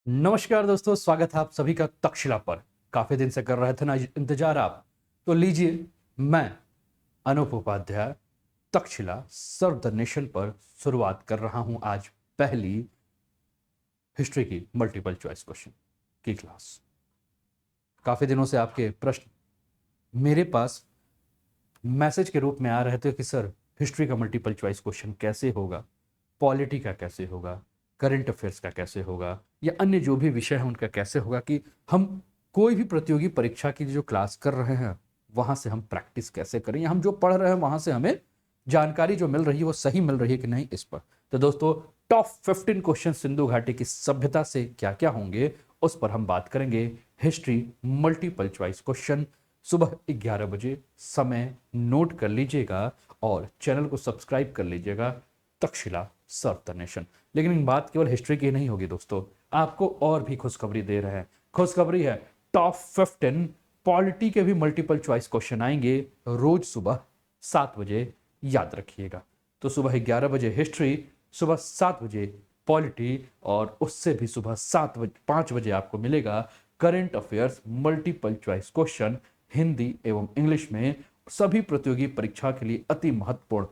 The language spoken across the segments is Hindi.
नमस्कार दोस्तों, स्वागत है आप सभी का तक्षशिला पर। काफी दिन से कर रहे थे ना इंतजार आप, तो लीजिए मैं Anoop Upadhyay Takshashila serve the nation पर शुरुआत कर रहा हूं आज पहली हिस्ट्री की मल्टीपल चॉइस क्वेश्चन की क्लास। काफी दिनों से आपके प्रश्न मेरे पास मैसेज के रूप में आ रहे थे कि सर हिस्ट्री का मल्टीपल चॉइस क्वेश्चन कैसे होगा, पॉलिटी का कैसे होगा, करंट अफेयर्स का कैसे होगा, या अन्य जो भी विषय है उनका कैसे होगा, कि हम कोई भी प्रतियोगी परीक्षा की जो क्लास कर रहे हैं वहां से हम प्रैक्टिस कैसे करें, या हम जो पढ़ रहे हैं वहां से हमें जानकारी जो मिल रही है वो सही मिल रही है कि नहीं, इस पर। तो दोस्तों, टॉप 15 क्वेश्चन सिंधु घाटी की सभ्यता से क्या क्या होंगे उस पर हम बात करेंगे। हिस्ट्री मल्टीपल चॉइस क्वेश्चन सुबह 11 बजे, समय नोट कर लीजिएगा और चैनल को सब्सक्राइब कर लीजिएगा, तक्षशिला सर्व द नेशन। लेकिन बात केवल हिस्ट्री की नहीं होगी दोस्तों, आपको और भी खुशखबरी दे रहे हैं। खुशखबरी है टॉप 15 पॉलिटी के भी मल्टीपल चॉइस क्वेश्चन आएंगे रोज सुबह 7 बजे, याद रखिएगा। तो सुबह 11 बजे हिस्ट्री, सुबह 7 बजे पॉलिटी, और उससे भी सुबह 5 बजे आपको मिलेगा current affairs multiple choice question Hindi एवं इंग्लिश में। सभी प्रतियोगी परीक्षा के लिए अति महत्वपूर्ण,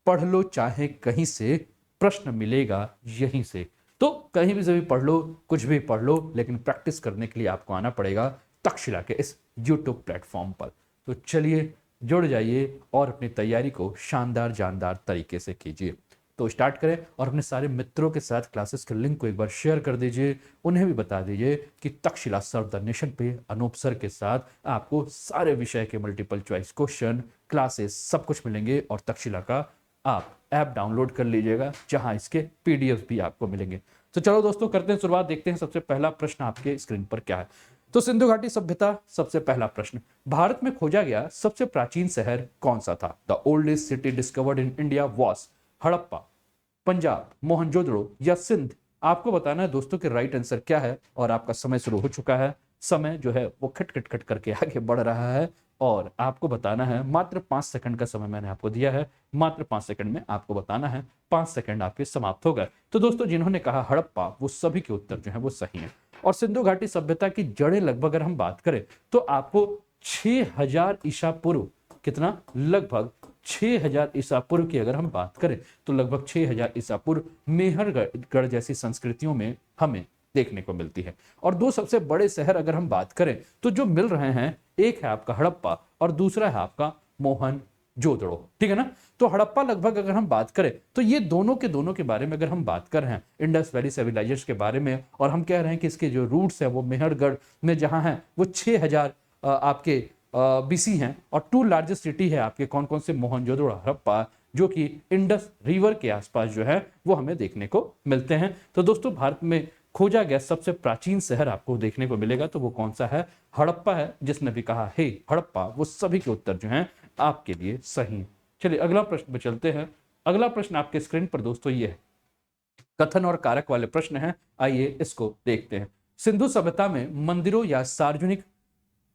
पढ़ लो चाहे कहीं से, प्रश्न मिलेगा यहीं से। तो कहीं भी से भी पढ़ लो, कुछ भी पढ़ लो, लेकिन प्रैक्टिस करने के लिए आपको आना पड़ेगा तक्षशिला के इस यूट्यूब प्लेटफॉर्म पर। तो चलिए जुड़ जाइए और अपनी तैयारी को शानदार जानदार तरीके से कीजिए। तो स्टार्ट करें और अपने सारे मित्रों के साथ क्लासेस के लिंक को एक बार शेयर कर दीजिए। उन्हें भी बता दीजिए कि तक्षशिला सर्व द नेशन पे अनूप सर के साथ आपको सारे विषय के मल्टीपल चॉइस क्वेश्चन, क्लासेस, सब कुछ मिलेंगे। और तक्षशिला का आप ऐप डाउनलोड कर लीजिएगा जहां इसके पीडीएफ भी आपको मिलेंगे। तो चलो दोस्तों, करते हैं शुरुआत। देखते हैं सबसे पहला प्रश्न आपके स्क्रीन पर क्या है। तो सिंधु घाटी सभ्यता, सबसे पहला प्रश्न, भारत में खोजा गया सबसे प्राचीन शहर कौन सा था? The oldest city discovered in India was Harappa, Punjab, Mohenjodaro या सिंध। आपको बताना है दोस्तों कि राइट आंसर क्या है, और आपका समय शुरू हो चुका है। समय जो है वो खट खट खट करके आगे बढ़ रहा है, और आपको बताना है, मात्र 5 सेकंड का समय मैंने आपको दिया है। मात्र 5 सेकंड में आपको बताना है, 5 सेकंड आपके समाप्त हो गए। तो दोस्तों, जिन्होंने कहा हड़प्पा, वो सभी के उत्तर जो है वो सही है। और सिंधु घाटी सभ्यता की जड़ें लगभग अगर हम बात करें तो आपको 6000 ईसा पूर्व, कितना, लगभग 6000 ईसा पूर्व की अगर हम बात करें तो लगभग 6000 ईसा पूर्व मेहरगढ़ जैसी संस्कृतियों में हमें देखने को मिलती है। और दो सबसे बड़े शहर अगर हम बात करें तो जो मिल रहे हैं, एक है आपका हड़प्पा और दूसरा है आपका मोहनजोदड़ो, ठीक है ना। तो हड़प्पा लगभग अगर हम बात करें तो ये दोनों के बारे में अगर हम बात कर रहे हैं, इंडस वैली सिविलाइजेशन के बारे में, और हम कह रहे हैं कि इसके जो रूट्स है वो मेहरगढ़ में जहां है वो 6000 आपके बीसी हैं। और टू लार्जेस्ट सिटी है आपके कौन कौन से, मोहनजोदड़ो, हड़प्पा, जो कि इंडस रिवर के आसपास जो है वो हमें देखने को मिलते हैं। तो दोस्तों, भारत में खोजा गया सबसे प्राचीन शहर आपको देखने को मिलेगा, तो वो कौन सा है? हड़प्पा है। जिसने भी कहा हे हड़प्पा, वो सभी के उत्तर जो हैं आपके लिए सही है। चलिए अगला प्रश्न पे चलते हैं। अगला प्रश्न आपके स्क्रीन पर दोस्तों ये है, कथन और कारक वाले प्रश्न हैं। आइए इसको देखते हैं। सिंधु सभ्यता में मंदिरों या सार्वजनिक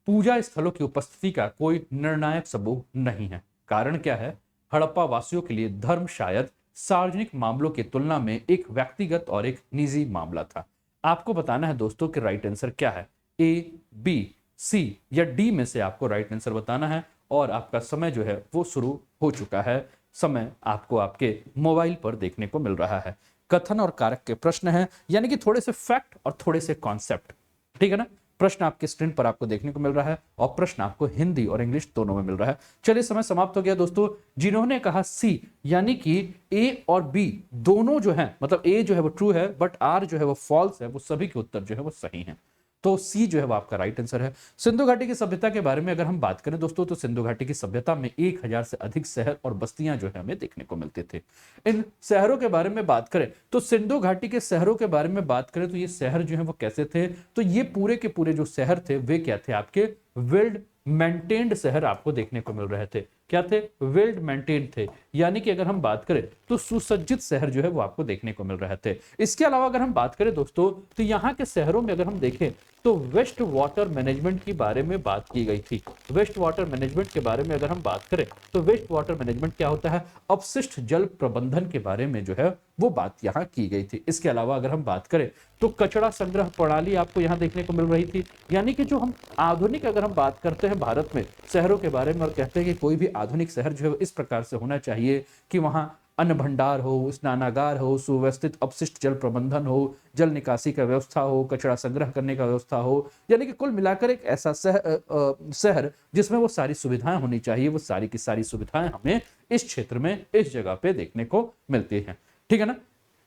पूजा स्थलों की उपस्थिति का कोई निर्णायक सबूत नहीं है। कारण क्या है? हड़प्पा वासियों के लिए धर्म शायद सार्वजनिक मामलों की तुलना में एक व्यक्तिगत और एक निजी मामला था। आपको बताना है दोस्तों कि राइट आंसर क्या है, ए, बी, सी या डी में से आपको राइट आंसर बताना है। और आपका समय जो है वो शुरू हो चुका है। समय आपको आपके मोबाइल पर देखने को मिल रहा है। कथन और कारक के प्रश्न हैं, यानी कि थोड़े से फैक्ट और थोड़े से कॉन्सेप्ट, ठीक है ना। प्रश्न आपके स्क्रीन पर आपको देखने को मिल रहा है और प्रश्न आपको हिंदी और इंग्लिश दोनों में मिल रहा है। चलिए समय समाप्त हो गया दोस्तों। जिन्होंने कहा सी, यानी कि ए और बी दोनों जो है, मतलब ए जो है वो ट्रू है बट आर जो है वो फॉल्स है, वो सभी के उत्तर जो है वो सही है। तो सी जो है वो आपका राइट आंसर है। सिंधु घाटी की सभ्यता के बारे में अगर हम बात करें दोस्तों, तो सिंधु घाटी की सभ्यता में 1000 से अधिक शहर और बस्तियां जो है हमें देखने को मिलते थे। इन शहरों के बारे में बात करें तो सिंधु घाटी के शहरों के बारे में बात करें तो ये शहर जो है वो कैसे थे? तो ये पूरे के पूरे जो शहर थे वे क्या थे? आपके वेल्ड मेंटेन्ड शहर आपको देखने को मिल रहे थे। क्या थे? वेल मेंटेन्ड थे, यानी कि अगर हम बात करें तो सुसज्जित शहर जो है वो आपको देखने को मिल रहे थे। इसके अलावा अगर हम बात करें दोस्तों, तो यहाँ के शहरों में अगर हम देखें तो वेस्ट वाटर मैनेजमेंट के बारे में बात की गई थी। वेस्ट वाटर मैनेजमेंट के बारे में अगर हम बात करें तो वेस्ट वाटर मैनेजमेंट क्या होता है? अपशिष्ट जल प्रबंधन के बारे में जो है वो बात यहाँ की गई थी। इसके अलावा अगर हम बात करें तो कचरा संग्रह प्रणाली आपको यहाँ देखने को मिल रही थी, यानी कि जो हम आधुनिक अगर हम बात करते हैं भारत में शहरों के बारे में और कहते हैं कि कोई भी आधुनिक शहर जो है इस प्रकार से होना चाहिए कि वहाँ अन्न भंडार हो, स्नानागार हो, सुव्यवस्थित अपशिष्ट जल प्रबंधन हो, जल निकासी का व्यवस्था हो, कचरा संग्रह करने का व्यवस्था हो, यानी कि कुल मिलाकर एक ऐसा शहर जिसमें वो सारी सुविधाएं होनी चाहिए। वो सारी की सारी सुविधाएं हमें इस क्षेत्र में, इस जगह पे देखने को मिलती हैं। ठीक है ना?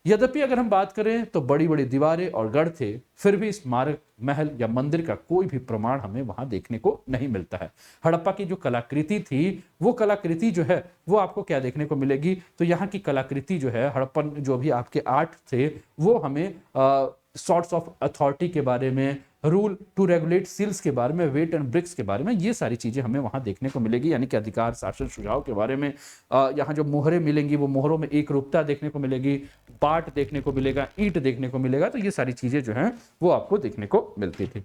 यद्यपि अगर हम बात करें तो बड़ी बड़ी दीवारें और गढ़ थे, फिर भी स्मारक, महल या मंदिर का कोई भी प्रमाण हमें वहां देखने को नहीं मिलता है। हड़प्पा की जो कलाकृति थी, वो कलाकृति जो है वो आपको क्या देखने को मिलेगी? तो यहाँ की कलाकृति जो है, हड़प्पन जो भी आपके आर्ट थे, वो हमें सॉर्ट्स ऑफ अथॉरिटी के बारे में, रूल टू रेगुलेट सील्स के बारे में, वेट एंड ब्रिक्स के बारे में, ये सारी चीजें हमें वहां देखने को मिलेगी, यानी कि अधिकार, शासन, सुझाव के बारे में। यहाँ जो मोहरें मिलेंगी वो मोहरों में एक रूपता देखने को मिलेगी, बाट देखने को मिलेगा, ईंट देखने को मिलेगा। तो ये सारी चीजें जो हैं वो आपको देखने को मिलती थी।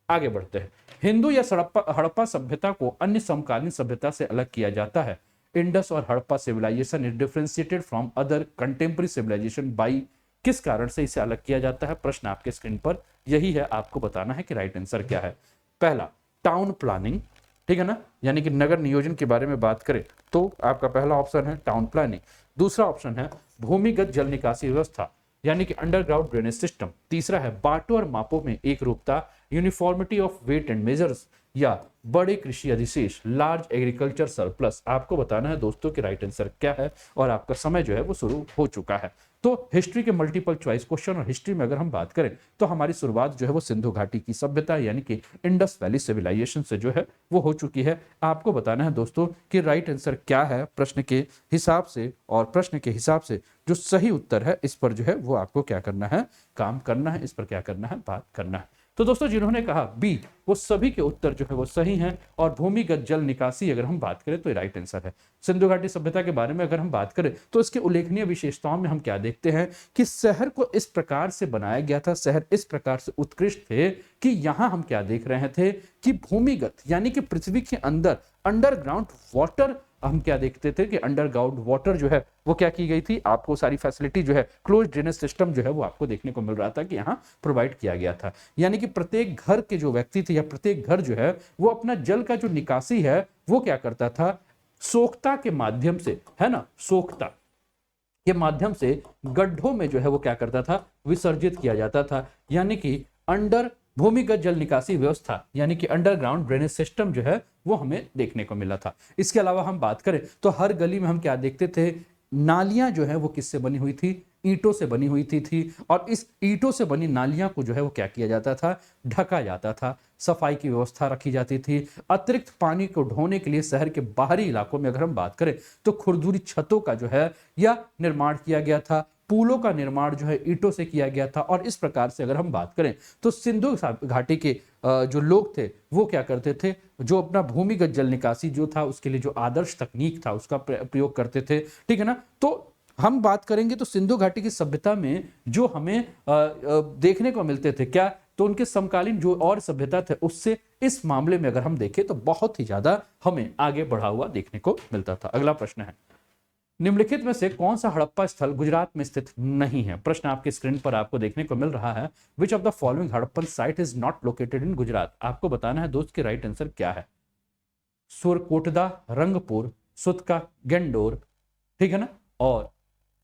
आगे बढ़ते हैं। हिंदू या हड़प्पा सभ्यता को अन्य समकालीन सभ्यता से अलग किया जाता है। इंडस और Harappa civilisation is differentiated from other contemporary civilisation by, किस कारण से इसे अलग किया जाता है? प्रश्न आपके स्क्रीन पर यही है, आपको बताना है कि राइट आंसर क्या है। पहला, टाउन प्लानिंग, ठीक है ना, यानी कि नगर नियोजन के बारे में बात करें तो आपका पहला ऑप्शन है टाउन प्लानिंग। दूसरा ऑप्शन है भूमिगत जल निकासी व्यवस्था, यानी कि अंडरग्राउंड ड्रेनेज सिस्टम। तीसरा है बांटो और मापों में एक रूपता, uniformity of weight and measures, या बड़े कृषि अधिशेष, लार्ज एग्रीकल्चर सरप्लस। आपको बताना है दोस्तों कि राइट आंसर क्या है, और आपका समय जो है वो शुरू हो चुका है। तो हिस्ट्री के मल्टीपल चॉइस क्वेश्चन और हिस्ट्री में अगर हम बात करें तो हमारी शुरुआत जो है वो सिंधु घाटी की सभ्यता यानी कि इंडस वैली सिविलाइजेशन से जो है वो हो चुकी है। आपको बताना है दोस्तों कि राइट आंसर क्या है प्रश्न के हिसाब से, और प्रश्न के हिसाब से जो सही उत्तर है इस पर जो है वो आपको क्या करना है, काम करना है, इस पर क्या करना है, बात करना है। तो दोस्तों जिन्होंने कहा बी, वो सभी के उत्तर जो है वो सही हैं, और भूमिगत जल निकासी अगर हम बात करें तो ये राइट आंसर है। सिंधु घाटी सभ्यता के बारे में अगर हम बात करें तो इसके उल्लेखनीय विशेषताओं में हम क्या देखते हैं कि शहर को इस प्रकार से बनाया गया था, शहर इस प्रकार से उत्कृष्ट थे कि यहां हम क्या देख रहे थे कि भूमिगत यानी कि पृथ्वी के अंदर अंडरग्राउंड वाटर, हम क्या देखते थे कि अंडरग्राउंड वाटर जो है वो क्या की गई थी, आपको सारी फैसिलिटी जो है क्लोज ड्रेनेज सिस्टम जो है वो आपको देखने को मिल रहा था कि यहाँ प्रोवाइड किया गया था। यानी कि प्रत्येक घर के जो व्यक्ति थे या प्रत्येक घर जो है वो अपना जल का जो निकासी है वो क्या करता था, सोखता के माध्यम से, है ना, सोखता के माध्यम से गड्ढों में जो है वो क्या करता था, विसर्जित किया जाता था। यानी कि अंडर भूमिगत जल निकासी व्यवस्था यानी कि अंडरग्राउंड ड्रेनेज सिस्टम जो है वो हमें देखने को मिला था। इसके अलावा हम बात करें तो हर गली में हम क्या देखते थे, नालियां जो है वो किससे बनी हुई थी, ईंटों से बनी हुई थी और इस ईंटों से बनी नालियां को जो है वो क्या किया जाता था, ढका जाता था, सफाई की व्यवस्था रखी जाती थी। अतिरिक्त पानी को ढोने के लिए शहर के बाहरी इलाकों में अगर हम बात करें तो खुरदुरी छतों का जो है या निर्माण किया गया था, पुलों का निर्माण जो है ईंटों से किया गया था। और इस प्रकार से अगर हम बात करें तो सिंधु घाटी के जो लोग थे वो क्या करते थे, जो अपना भूमिगत जल निकासी जो था उसके लिए जो आदर्श तकनीक था उसका प्रयोग करते थे। ठीक है ना, तो हम बात करेंगे तो सिंधु घाटी की सभ्यता में जो हमें देखने को मिलते थे क्या, तो उनके समकालीन जो और सभ्यता थे उससे इस मामले में अगर हम देखें तो बहुत ही ज्यादा हमें आगे बढ़ा हुआ देखने को मिलता था। अगला प्रश्न है, निम्नलिखित में से कौन सा हड़प्पा स्थल गुजरात में स्थित नहीं है? प्रश्न आपके स्क्रीन पर आपको देखने को मिल रहा है, which of the following Harappan site is not located in Gujarat. आपको बताना है दोस्त कि राइट आंसर क्या है। सुरकोटदा, रंगपुर, सुतका, गेंडोर, ठीक है ना। और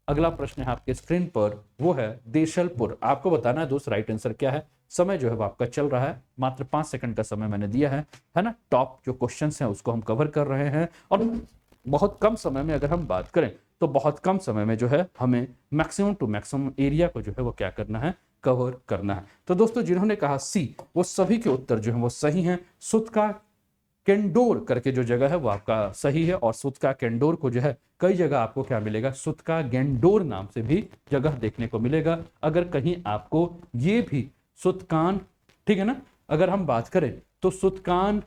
अगला प्रश्न है आपके स्क्रीन पर वो है देशलपुर। आपको बताना है दोस्त राइट आंसर क्या है। समय जो है वो आपका चल रहा है, मात्र 5 सेकंड का समय मैंने दिया है ना। टॉप जो क्वेश्चंस हैं उसको हम कवर कर रहे हैं और बहुत कम समय में अगर हम बात करें तो बहुत कम समय में जो है हमें मैक्सिमम टू मैक्सिमम एरिया को जो है वो क्या करना है, कवर करना है। तो दोस्तों जिन्होंने कहा सी वो सभी के उत्तर जो है वो सही हैं। सुतका केंडोर करके जो जगह है वो आपका सही है, और सुतका केंडोर को जो है कई जगह आपको क्या मिलेगा, सुतका गेंडोर नाम से भी जगह देखने को मिलेगा। अगर कहीं आपको ये भी सुतकान, ठीक है ना, अगर हम बात करें तो सुतकान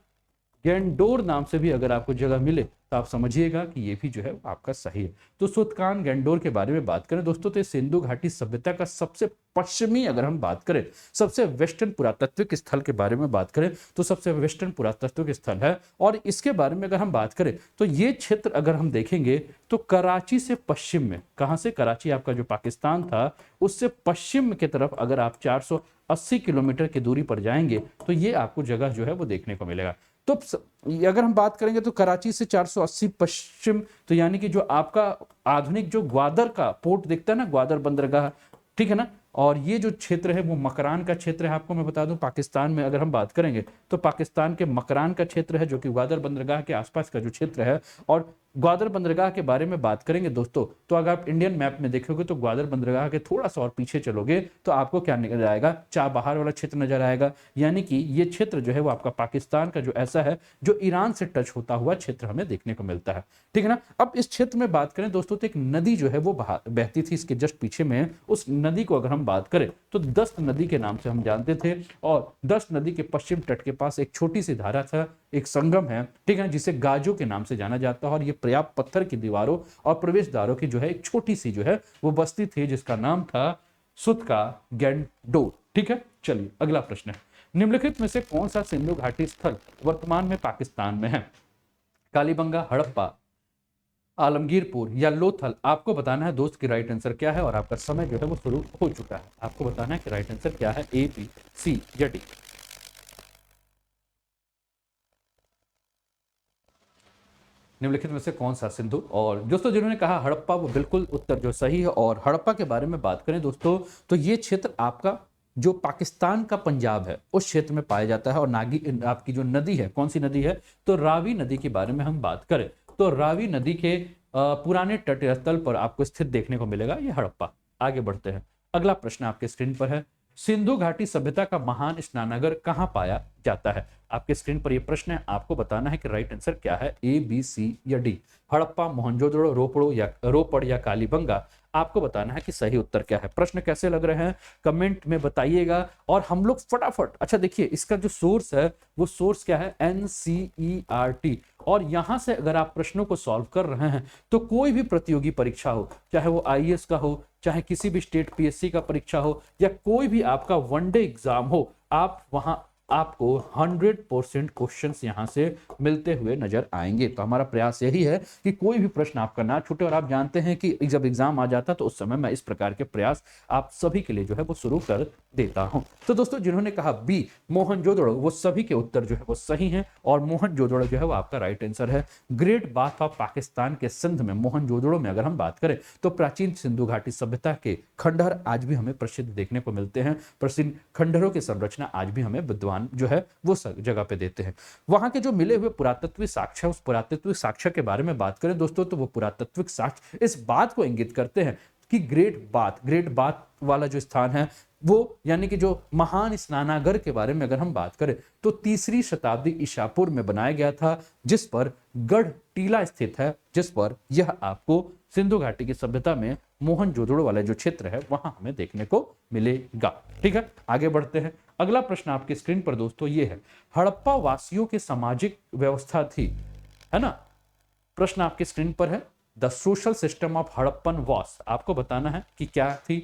गैंडोर नाम से भी अगर आपको जगह मिले तो आप समझिएगा कि ये भी जो है आपका सही है। तो सुतकान गैंडोर के बारे में बात करें दोस्तों, तो सिंधु घाटी सभ्यता का सबसे पश्चिमी अगर हम बात करें, सबसे वेस्टर्न पुरातात्विक स्थल के बारे में बात करें तो सबसे वेस्टर्न पुरातात्विक स्थल है। और इसके बारे में अगर हम बात करें तो ये क्षेत्र अगर हम देखेंगे तो कराची से पश्चिम में, कहां से, कराची आपका जो पाकिस्तान था उससे पश्चिम की तरफ अगर आप 480 किलोमीटर की दूरी पर जाएंगे तो ये आपको जगह जो है वो देखने को मिलेगा। तो अगर हम बात करेंगे तो कराची से 480 पश्चिम, तो यानी कि जो आपका आधुनिक जो ग्वादर का पोर्ट दिखता है ना, ग्वादर बंदरगाह, ठीक है ना, और ये जो क्षेत्र है वो मकरान का क्षेत्र है। आपको मैं बता दूं पाकिस्तान में अगर हम बात करेंगे तो पाकिस्तान के मकरान का क्षेत्र है जो कि ग्वादर बंदरगाह के आसपास का जो क्षेत्र है। और ग्वादर बंदरगाह के बारे में बात करेंगे दोस्तों तो अगर आप इंडियन मैप में देखोगे तो ग्वादर बंदरगाह के थोड़ा सा और पीछे चलोगे तो आपको क्या नजर आएगा, चाबहार वाला क्षेत्र नजर आएगा। यानी कि ये क्षेत्र जो है वो आपका पाकिस्तान का जो ऐसा है जो ईरान से टच होता हुआ क्षेत्र हमें देखने को मिलता है, ठीक है ना। अब इस क्षेत्र में बात करें दोस्तों तो एक नदी जो है वो बहती थी इसके जस्ट पीछे में। उस नदी को अगर हम बात करें तो दस्त नदी के नाम से हम जानते थे। और दस्त नदी के पश्चिम तट के पास एक छोटी सी धारा था, एक संगम है, ठीक है, जिसे गाजो के नाम से जाना जाता है। और ये पर्याप्त पत्थर की दीवारों और प्रवेश द्वारों की जो है एक छोटी सी जो है वो बस्ती थी जिसका नाम था सुतका गैंडोर, ठीक है। चलिए अगला प्रश्न है, निम्नलिखित में से कौन सा सिंधु घाटी स्थल वर्तमान में पाकिस्तान में है? कालीबंगा, हड़प्पा, आलमगीरपुर या लोथल? आपको बताना है दोस्त कि राइट आंसर क्या है और आपका समय जो है वो शुरू हो चुका है। आपको बताना है कि राइट आंसर क्या है, ए, बी, सी या डी। निम्नलिखित में से कौन सा सिंधु, और दोस्तों जिन्होंने कहा हड़प्पा वो बिल्कुल उत्तर जो सही है। और हड़प्पा के बारे में बात करें दोस्तों तो ये क्षेत्र आपका जो पाकिस्तान का पंजाब है उस क्षेत्र में पाया जाता है। और नागी आपकी जो नदी है, कौन सी नदी है, तो रावी नदी के बारे में हम बात करें तो रावी नदी के पुराने तटीय स्थल पर आपको स्थित देखने को मिलेगा ये हड़प्पा। आगे बढ़ते हैं, अगला प्रश्न आपके स्क्रीन पर है, सिंधु घाटी सभ्यता का महान स्नानागार कहां पाया जाता है? आपके स्क्रीन पर यह प्रश्न है, आपको बताना है कि राइट आंसर क्या है, ए, बी, सी या डी। हड़प्पा, मोहनजोदड़ो, रोपड़ या कालीबंगा? आपको बताना है कि सही उत्तर क्या है। प्रश्न कैसे लग रहे हैं कमेंट में बताइएगा। और हम लोग फटाफट, अच्छा देखिए इसका जो सोर्स है वो सोर्स क्या है, NCERT। और यहां से अगर आप प्रश्नों को सॉल्व कर रहे हैं तो कोई भी प्रतियोगी परीक्षा हो, चाहे वो IAS का हो, चाहे किसी भी स्टेट PSC का परीक्षा हो, या कोई भी आपका वनडे एग्जाम हो, आप वहां आपको 100% क्वेश्चंस यहां से मिलते हुए नजर आएंगे। तो हमारा प्रयास यही है कि कोई भी प्रश्न आपका ना छूटे। और आप जानते हैं कि जब एग्जाम आ जाता तो उस समय मैं इस प्रकार के प्रयास आप सभी के लिए जो है वो शुरू कर देता हूं। तो दोस्तों जिन्होंने कहा बी मोहनजोदड़ो, वो सभी के उत्तर जो है वो सही हैं। और मोहनजोदड़ो जो है वो आपका राइट आंसर है। ग्रेट बाथ ऑफ पाकिस्तान के सिंध में मोहनजोदड़ो में अगर हम बात करें तो प्राचीन सिंधु घाटी सभ्यता के खंडहर आज भी हमें प्रसिद्ध देखने को मिलते हैं। प्रसिद्ध खंडहरों की संरचना आज भी हमें विद्वान जो है वो जगह पे देते हैं। वहां के जो मिले हुए पुरातत्विक साक्ष्य, उस पुरातत्विक साक्ष्य के बारे में बात करें दोस्तों तो वो पुरातत्विक साक्ष्य इस बात को इंगित करते हैं कि ग्रेट बाथ वाला जो स्थान है वो, यानी कि जो महान स्नानागार के बारे में अगर हम बात करें तो 3री शताब्दी ईसापुर में बनाया गया था, जिस पर गढ़ टीला स्थित है, जिस पर यह आपको सिंधु घाटी की सभ्यता में मोहनजोदड़ो वाला जो क्षेत्र है वहां हमें देखने को मिलेगा। ठीक है, आगे बढ़ते हैं। अगला प्रश्न आपके स्क्रीन पर दोस्तों ये है, हड़प्पा वासियों की सामाजिक व्यवस्था थी, है ना। प्रश्न आपके स्क्रीन पर है, the social system of Harappan was. आपको बताना है कि क्या थी,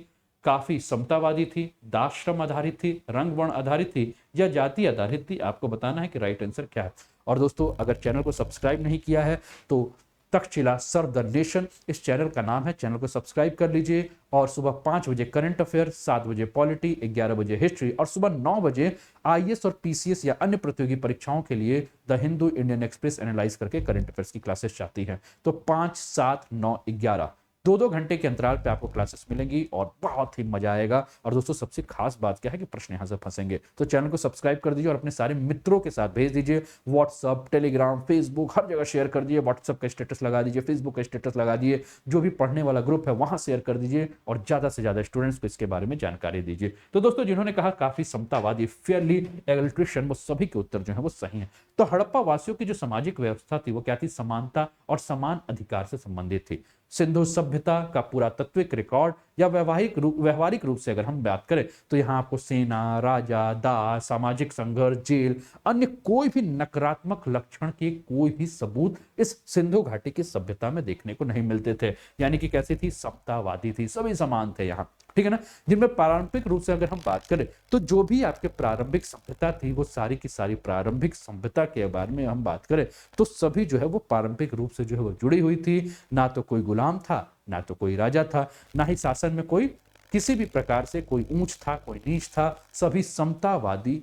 काफी समतावादी थी, दाश्रम आधारित थी, रंग वर्ण आधारित थी या जाति आधारित थी? आपको बताना है कि राइट आंसर क्या है। और दोस्तों अगर चैनल को सब्सक्राइब नहीं किया है तो तक्षशिला सर्व द नेशन इस चैनल का नाम है, चैनल को सब्सक्राइब कर लीजिए। और सुबह 5 बजे करंट अफेयर, 7 बजे पॉलिटी, 11 बजे हिस्ट्री और सुबह 9 बजे IAS और PCS या अन्य प्रतियोगी परीक्षाओं के लिए the Hindu Indian express analyse करके करंट अफेयर्स की क्लासेस चाहती हैं। तो 5, 7, 9, 11 2-2 घंटे के अंतराल पे आपको क्लासेस मिलेंगी और बहुत ही मजा आएगा। और दोस्तों सबसे खास बात क्या है कि प्रश्न यहां से फंसेंगे, तो चैनल को सब्सक्राइब कर दीजिए और अपने सारे मित्रों के साथ भेज दीजिए। व्हाट्सअप, टेलीग्राम, फेसबुक हर जगह शेयर कर दीजिए। व्हाट्सअप का स्टेटस लगा दीजिए, फेसबुक का स्टेटस लगा दीजिए, जो भी पढ़ने वाला ग्रुप है वहां शेयर कर दीजिए और ज्यादा से ज्यादा स्टूडेंट्स को इसके बारे में जानकारी दीजिए। तो दोस्तों जिन्होंने कहा काफी समतावादी, फेयरली एगलिट्रिशियन, वो सभी के उत्तर जो है वो सही है। तो हड़प्पा वासियों की जो सामाजिक व्यवस्था थी वो क्या थी, समानता और समान अधिकार से संबंधित थी। सिंधु सभ्यता का पुरातात्विक रिकॉर्ड या व्यवहारिक रूप से अगर हम बात करें तो यहाँ आपको सेना, राजा, दास, सामाजिक संघर्ष, जेल, अन्य कोई भी नकारात्मक लक्षण के कोई भी सबूत इस सिंधु घाटी की सभ्यता में देखने को नहीं मिलते थे। यानी कि कैसी थी, समतावादी थी, सभी समान थे यहाँ, ठीक है ना। जिनमें पारंपरिक रूप से अगर हम बात करें तो जो भी आपके प्रारंभिक सभ्यता थी वो सारी की सारी प्रारंभिक सभ्यता के बारे में हम बात करें तो सभी जो है वो पारंपरिक रूप से जो है वो जुड़ी हुई थी। ना तो कोई गुलाम था, ना तो कोई राजा था, ना ही शासन में कोई किसी भी प्रकार से कोई ऊंच था, कोई नीच था। सभी समतावादी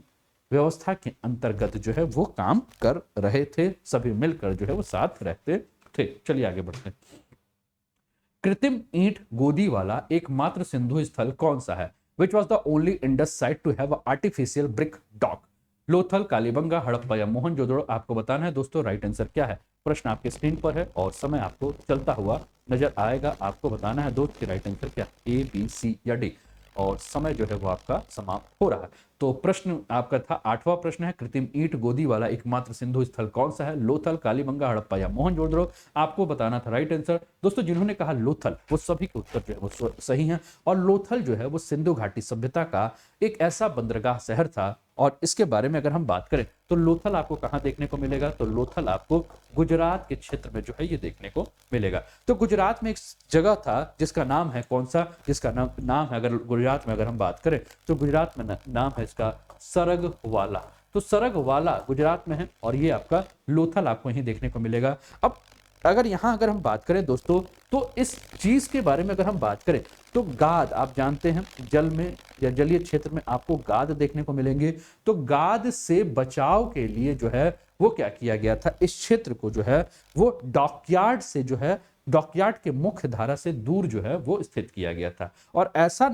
व्यवस्था के अंतर्गत जो है वो काम कर रहे थे, सभी मिलकर जो है वो साथ रहते थे। चलिए आगे बढ़ते हैं। कृत्रिम ईंट गोदी वाला एकमात्र सिंधु स्थल कौन सा है? Which was the only Indus site to have artificial brick dock? Lothal, Kalibanga, Harappa या मोहनजोदड़ो? आपको बताना है दोस्तों राइट आंसर क्या है। प्रश्न आपके स्क्रीन पर है और समय आपको चलता हुआ नजर आएगा। आपको बताना है दोस्त कि राइट आंसर क्या, ए, बी, सी या डी। और समय जो है वो आपका समाप्त हो रहा है। तो प्रश्न आपका था, 8वां प्रश्न है, कृत्रिम ईंट गोदी वाला एकमात्र सिंधु स्थल कौन सा है? लोथल, कालीबंगा, हड़प्पा या मोहनजोदड़ो? आपको बताना था राइट आंसर। दोस्तों जिन्होंने कहा लोथल वो सभी के उत्तर जो है वो सही है। और लोथल जो है वो सिंधु घाटी सभ्यता का एक ऐसा बंदरगाह शहर था। और इसके बारे में अगर हम बात करें तो लोथल आपको कहां देखने को मिलेगा? तो लोथल आपको गुजरात के क्षेत्र में जो है ये देखने को मिलेगा। तो गुजरात में एक जगह था जिसका नाम है कौन सा? जिसका नाम है, अगर गुजरात में अगर हम बात करें तो गुजरात में नाम है इसका सरगवाला। तो सरगवाला गुजरात में है और ये आपका लोथल आपको यहीं देखने को मिलेगा। अब अगर यहां अगर हम बात करें दोस्तों तो इस चीज के बारे में अगर हम बात करें तो गाद, आप जानते हैं जल में या जलीय क्षेत्र में आपको गाद देखने को मिलेंगे। तो गाद से बचाव के लिए जो है वो क्या किया गया था, इस क्षेत्र को जो है वो डॉकयार्ड से जो है डॉकयार्ड के मुख्य धारा से दूर जो है वो स्थित किया गया था। और ऐसा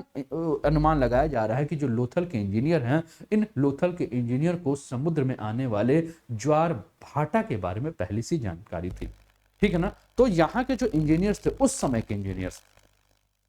अनुमान लगाया जा रहा है कि जो लोथल के इंजीनियर हैं, इन लोथल के इंजीनियर को समुद्र में आने वाले ज्वार भाटा के बारे में पहले से जानकारी थी, ठीक है ना। तो यहाँ के जो इंजीनियर्स थे, उस समय के इंजीनियर्स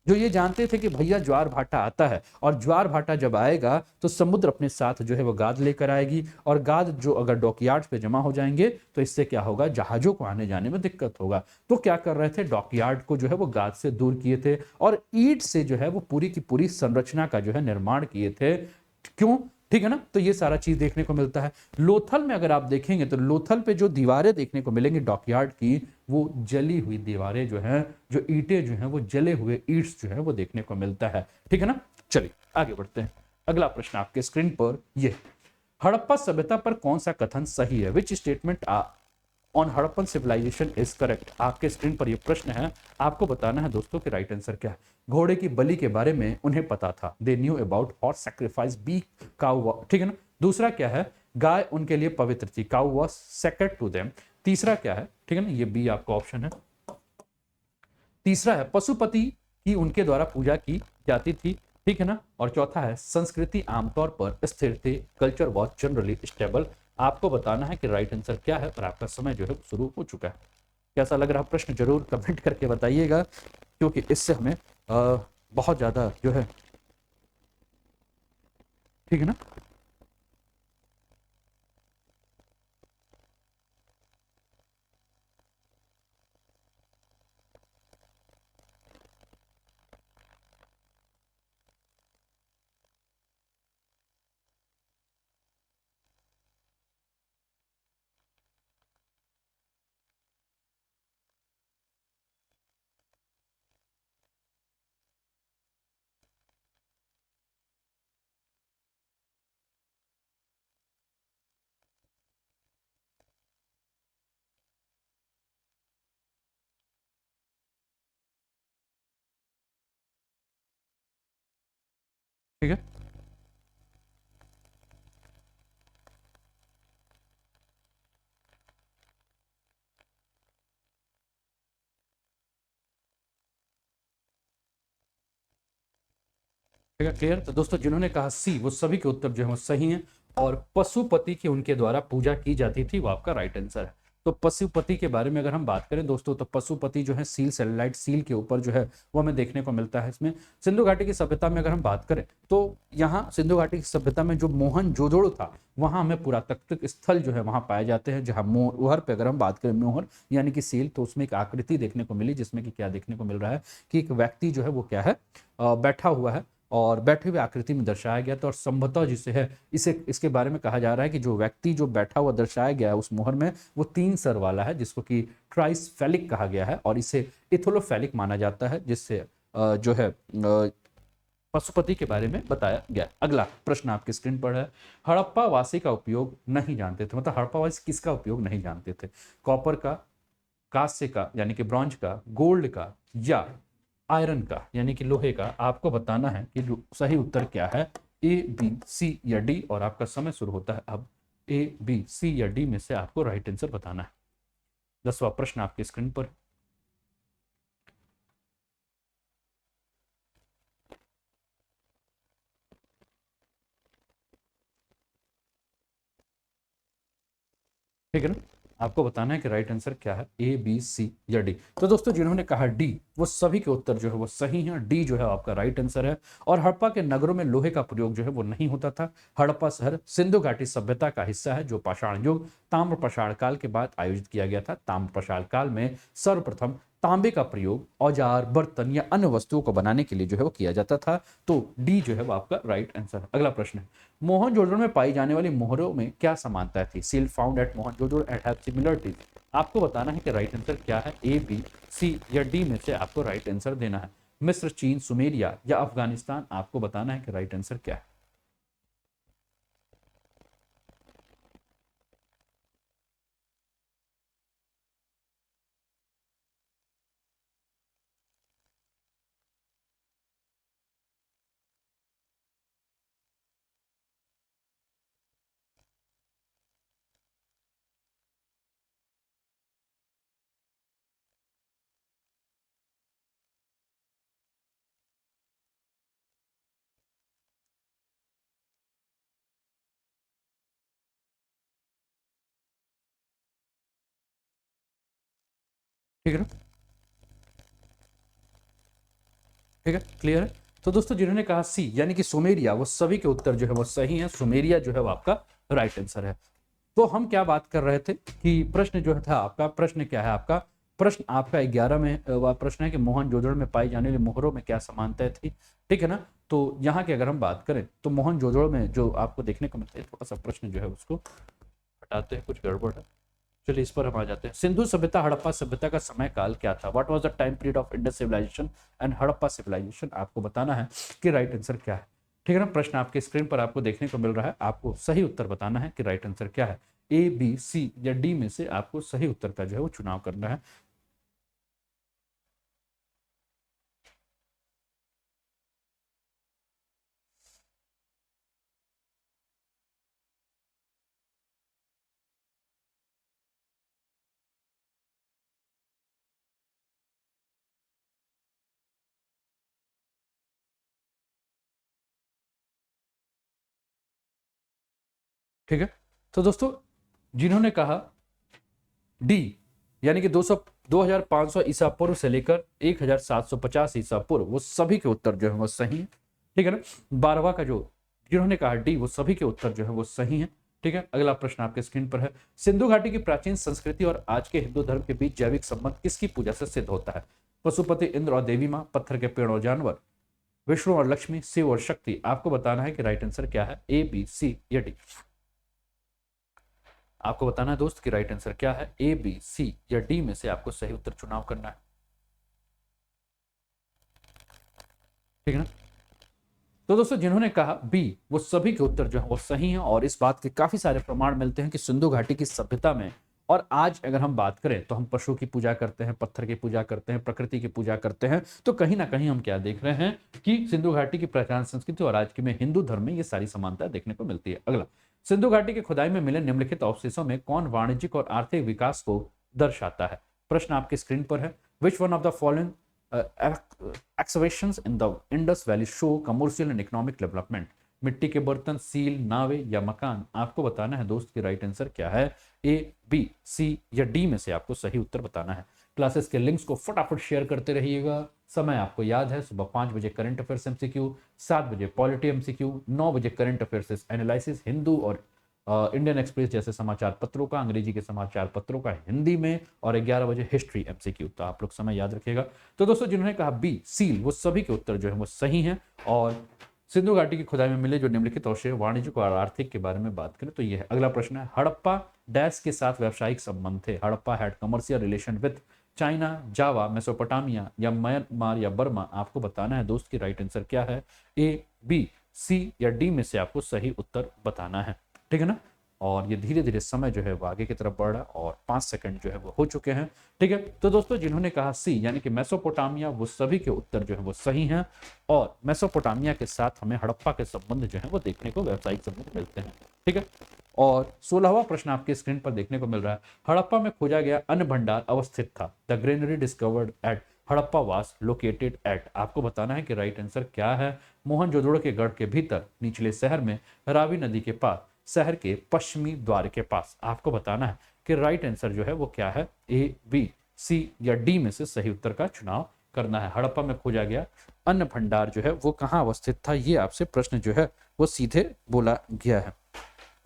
जो ये जानते थे कि भैया ज्वार भाटा आता है और ज्वार भाटा जब आएगा तो समुद्र अपने साथ जो है वो गाद लेकर आएगी। और गाद जो अगर डॉकयार्ड पे जमा हो जाएंगे तो इससे क्या होगा, जहाजों को आने जाने में दिक्कत होगा। तो क्या कर रहे थे, डॉकयार्ड को जो है वो गाद से दूर किए थे और ईंट से जो है वो पूरी की पूरी संरचना का जो है निर्माण किए थे। क्यों, ठीक है ना। तो ये सारा चीज देखने को मिलता है। लोथल में अगर आप देखेंगे तो लोथल पे जो दीवारें देखने को मिलेंगी डॉकयार्ड की, वो जली हुई दीवारें जो हैं, जो ईंटें जो हैं वो जले हुए ईंट्स जो है वो देखने को मिलता है, ठीक है ना। चलिए आगे बढ़ते हैं। अगला प्रश्न आपके स्क्रीन पर ये, हड़प्पा सभ्यता पर कौन सा कथन सही है? Which statement on Harappan civilisation is correct? आपके स्क्रीन पर ये प्रश्न है। आपको बताना है दोस्तों कि राइट आंसर क्या है। घोड़े की बलि के बारे में उन्हें पता था, they knew about horse sacrifice, B cow, ठीक है ना। दूसरा क्या है, गाय उनके लिए पवित्र थी, cow was sacred to them. तीसरा क्या है, ठीक है ना, ये बी आपका ऑप्शन है। तीसरा है पशुपति की उनके द्वारा पूजा की जाती थी, ठीक है ना। और चौथा है संस्कृति आमतौर पर स्थिर थी, कल्चर वॉज जनरली स्टेबल। आपको बताना है कि राइट आंसर क्या है और आपका समय जो है शुरू हो चुका है। कैसा लग रहा प्रश्न जरूर कमेंट करके बताइएगा, क्योंकि इससे हमें बहुत ज्यादा जो है, ठीक है ना। ठीक है, ठीक है, क्लियर। तो दोस्तों जिन्होंने कहा सी वो सभी के उत्तर जो है वो सही हैं और पशुपति की उनके द्वारा पूजा की जाती थी वो आपका राइट आंसर है। तो पशुपति के बारे में अगर हम बात करें दोस्तों, तो पशुपति जो है सील, सेटेलाइट सील के ऊपर जो है वो हमें देखने को मिलता है इसमें। सिंधु घाटी की सभ्यता में अगर हम बात करें तो यहाँ सिंधु घाटी की सभ्यता में जो मोहनजोदड़ो था, वहां हमें पुरातात्विक स्थल जो है वहां पाए जाते हैं, जहां मोहर पे अगर हम बात करें, मोहर यानी कि सील, तो उसमें एक आकृति देखने को मिली, जिसमें कि क्या देखने को मिल रहा है कि एक व्यक्ति जो है वो क्या है, बैठा हुआ है और बैठे हुए आकृति में दर्शाया गया था। और संभवतः जिसे है इसे इसके बारे में कहा जा रहा है कि जो व्यक्ति जो बैठा हुआ दर्शाया गया है उस मोहर में, वो 3 सर वाला है, जिसको कि ट्राइसफेलिक कहा गया है और इसे इथोलोफेलिक माना जाता है, जिससे जो है पशुपति के बारे में बताया गया। अगला प्रश्न आपकी स्क्रीन पर है, हड़प्पा वासी का उपयोग नहीं जानते थे, मतलब हड़प्पा वासी किसका उपयोग नहीं जानते थे? कॉपर का, कांस्य का यानी कि ब्रॉन्ज का, गोल्ड का, या आयरन का यानी कि लोहे का? आपको बताना है कि सही उत्तर क्या है, ए, बी, सी या डी। और आपका समय शुरू होता है अब। ए, बी, सी या डी में से आपको राइट आंसर बताना है। 10वां प्रश्न आपकी स्क्रीन पर। ठीक है ना, आपको बताना है कि राइट आंसर क्या है, ए, बी, सी या डी। तो दोस्तों जिन्होंने कहा डी, वो सभी के उत्तर जो है वो सही है। डी जो है आपका राइट आंसर है। और हड़प्पा के नगरों में लोहे का प्रयोग जो है वो नहीं होता था। हड़प्पा शहर सिंधु घाटी सभ्यता का हिस्सा है, जो पाषाण युग ताम्र पाषाण काल के बाद आयोजित किया गया था। ताम्र पाषाण काल में सर्वप्रथम तांबे का प्रयोग औजार, बर्तन या अन्य वस्तुओं को बनाने के लिए जो है वो किया जाता था। तो डी जो है वो आपका राइट आंसर है। अगला प्रश्न है, मोहनजोदड़ो में पाई जाने वाली मोहरों में क्या समानता थी? Seal found at Mohenjodaro and have similarities. आपको बताना है कि राइट आंसर क्या है, ए, बी, सी या डी में से आपको राइट आंसर देना है। मिस्र, चीन, सुमेरिया या अफगानिस्तान? आपको बताना है कि राइट आंसर क्या है। ठीक है ना, ठीक है, क्लियर है। तो दोस्तों जिन्होंने कहा सी यानी कि सुमेरिया, वो सभी के उत्तर जो है वो सही है। सुमेरिया जो है वो आपका राइट आंसर है। तो हम क्या बात कर रहे थे कि प्रश्न जो था आपका, प्रश्न क्या है आपका, प्रश्न आपका 11 में वह प्रश्न है कि मोहनजोदड़ो में पाई जाने वाली मोहरों में क्या समानताएं थी। ठीक है ना, तो यहाँ की अगर हम बात करें तो मोहनजोदड़ो में जो आपको देखने को मिलता है, थोड़ा सा प्रश्न जो है उसको हटाते हैं, कुछ गड़बड़ है। चलिए इस पर हम आ जाते हैं। सिंधु सभ्यता हड़प्पा सभ्यता का समय काल क्या था? What was the time period of Indus civilisation and Harappa civilisation? आपको बताना है कि राइट आंसर क्या है। ठीक है ना, प्रश्न आपके स्क्रीन पर आपको देखने को मिल रहा है। आपको सही उत्तर बताना है कि राइट आंसर क्या है। ए, बी, सी या डी में से आपको सही उत्तर का जो है वो चुनाव करना है। ठीक है, तो दोस्तों जिन्होंने कहा डी यानी कि 200 2500 ईसा पूर्व से लेकर 1750 ईसा पूर्व, वो सभी के उत्तर जो है वो सही है। ठीक है ना, 12वां का जो जिन्होंने कहा डी, वो सभी के उत्तर जो है वो सही है। ठीक है, अगला प्रश्न आपके स्क्रीन पर है, सिंधु घाटी की प्राचीन संस्कृति और आज के हिंदू धर्म के बीच जैविक संबंध किसकी पूजा से सिद्ध होता है? पशुपति, इंद्र और देवी माँ, पत्थर के पेड़ और जानवर, विष्णु और लक्ष्मी, शिव और शक्ति? आपको बताना है कि राइट आंसर क्या है, ए, बी, सी या डी। आपको बताना है दोस्त कि राइट आंसर क्या है, ए, बी, सी या डी में से आपको सही उत्तर चुनाव करना है। ठीक है ना, तो दोस्तों जिन्होंने कहा बी, वो सभी के उत्तर जो है वो सही हैं। और इस बात के काफी सारे प्रमाण मिलते हैं कि सिंधु घाटी की सभ्यता में और आज अगर हम बात करें तो हम पशु की पूजा करते हैं, पत्थर की पूजा करते हैं, प्रकृति की पूजा करते हैं। तो कहीं ना कहीं हम क्या देख रहे हैं कि सिंधु घाटी की प्राचीन संस्कृति और आज की में हिंदू धर्म में ये सारी समानताएं देखने को मिलती है। अगला, सिंधु घाटी की खुदाई में मिले निम्नलिखित अवशेषों में कौन वाणिज्यिक और आर्थिक विकास को दर्शाता है? प्रश्न आपकी स्क्रीन पर है, which one of the following excavations in the Indus Valley show commercial and economic development? मिट्टी के बर्तन, सील, नावे या मकान? आपको बताना है दोस्त कि राइट आंसर क्या है, ए, बी, सी या डी में से आपको सही उत्तर बताना है। क्लासेस के लिंक्स को फटाफट शेयर करते रहिएगा। समय आपको याद है, सुबह 5 बजे करंट अफेयर्स एमसीक्यू, 7 बजे पॉलिटी एमसीक्यू, 9 बजे करंट अफेयर्स एनालिसिस हिंदू और इंडियन एक्सप्रेस जैसे समाचार पत्रों का, अंग्रेजी के समाचार पत्रों का हिंदी में, और 11 बजे हिस्ट्री एमसीक्यू। तो आप लोग समय याद रखिएगा। तो दोस्तों जिन्होंने कहा बी, सील, वो सभी के उत्तर जो है वो सही हैं। और सिंधु घाटी की खुदाई में मिले जो निम्नलिखित अवशेष वाणिज्य और आर्थिक के बारे में बात करें तो ये है। अगला प्रश्न है, हड़प्पा डैश के साथ व्यावसायिक संबंध थे? Harappa had commercial relation with China, Java, Mesopotamia या म्यांमार या बर्मा? आपको बताना है दोस्त की राइट आंसर क्या है, ए, बी, सी या डी में से आपको सही उत्तर बताना है। ठीक है ना। और ये धीरे धीरे समय जो है वो आगे की तरफ बढ़ रहा है और 5 सेकंड जो है वो हो चुके हैं। ठीक है। तो दोस्तों जिन्होंने कहा सी यानी कि मेसोपोटामिया, वो सभी के उत्तर जो है वो सही हैं। और मेसोपोटामिया के साथ हमें हड़प्पा के संबंध जो है वो देखने को, व्यावसायिक संबंध मिलते हैं। ठीक है। और 16वां प्रश्न आपके स्क्रीन पर देखने को मिल रहा है, हड़प्पा में खोजा गया अन्न भंडार अवस्थित था? The granary discovered at Harappa was located eight? आपको बताना है कि राइट आंसर क्या है। मोहनजोदड़ो के गढ़ के भीतर, निचले शहर में, रावी नदी के पास, शहर के पश्चिमी द्वार के पास? आपको बताना है कि राइट आंसर जो है वो क्या है, ए, बी, सी या डी में से सही उत्तर का चुनाव करना है। हड़प्पा में खोजा गया अन्न भंडार जो है वो कहां अवस्थित था, ये आपसे प्रश्न जो है वो सीधे बोला गया है।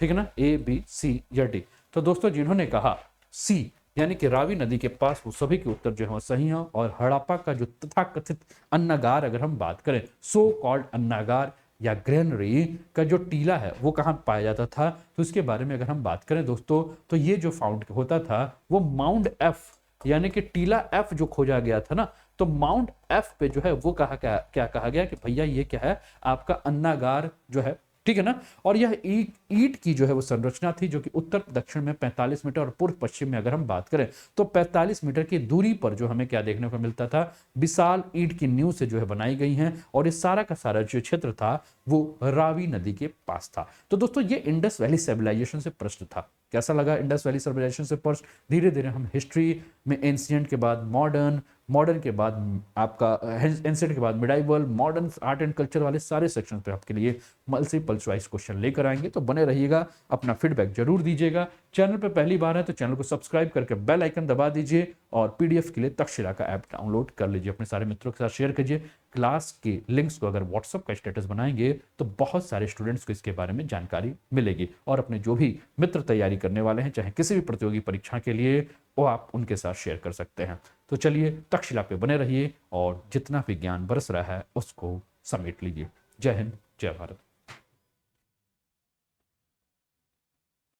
ठीक है ना, ए, बी, सी या डी? तो दोस्तों जिन्होंने कहा सी यानी कि रावी नदी के पास, वो सभी के उत्तर जो है वो सही है। और हड़प्पा का जो तथाकथित अन्नागार अगर हम बात करें, सो कॉल्ड अन्नागार या ग्रेनरी का जो टीला है वो कहाँ पाया जाता था, तो इसके बारे में अगर हम बात करें दोस्तों, तो ये जो फाउंड होता था वो माउंट एफ यानी कि टीला एफ जो खोजा गया था ना, तो माउंट एफ पे जो है वो कहा क्या कहा गया कि भैया ये क्या है, आपका अन्नागार जो है। ठीक है ना। और यह ईंट की जो है वो संरचना थी जो कि उत्तर दक्षिण में 45 मीटर और पूर्व पश्चिम में अगर हम बात करें तो 45 मीटर की दूरी पर जो हमें क्या देखने को मिलता था, विशाल ईंट की नींव से जो है बनाई गई हैं। और ये सारा का सारा जो क्षेत्र था वो रावी नदी के पास था। तो दोस्तों ये इंडस वैली सिविलाइजेशन से प्रश्न था। कैसा लगा इंडस वैली सिविलाइजेशन से प्रश्न? धीरे धीरे हम हिस्ट्री में एंशिएंट के बाद मॉडर्न, मॉडर्न के बाद आपका एंशिएंट के बाद medieval, modern art and culture वाले सारे सेक्शन पे आपके लिए मल्टीपल चॉइस क्वेश्चन लेकर आएंगे। तो बने रहिएगा, अपना फीडबैक जरूर दीजिएगा। चैनल पे पहली बार है तो चैनल को सब्सक्राइब करके बेल आइकन दबा दीजिए और पीडीएफ के लिए तक्षशिला का ऐप डाउनलोड कर लीजिए, अपने सारे मित्रों के साथ शेयर कीजिए। क्लास के लिंक्स को अगर व्हाट्सएप का स्टेटस बनाएंगे तो बहुत सारे स्टूडेंट्स को इसके बारे में जानकारी मिलेगी। और अपने जो भी मित्र तैयारी करने वाले हैं, चाहे किसी भी प्रतियोगी परीक्षा के लिए, वो आप उनके साथ शेयर कर सकते हैं। तो चलिए तक्षशिला पे बने रहिए और जितना भी ज्ञान बरस रहा है उसको समेट लीजिए। जय हिंद, जय भारत।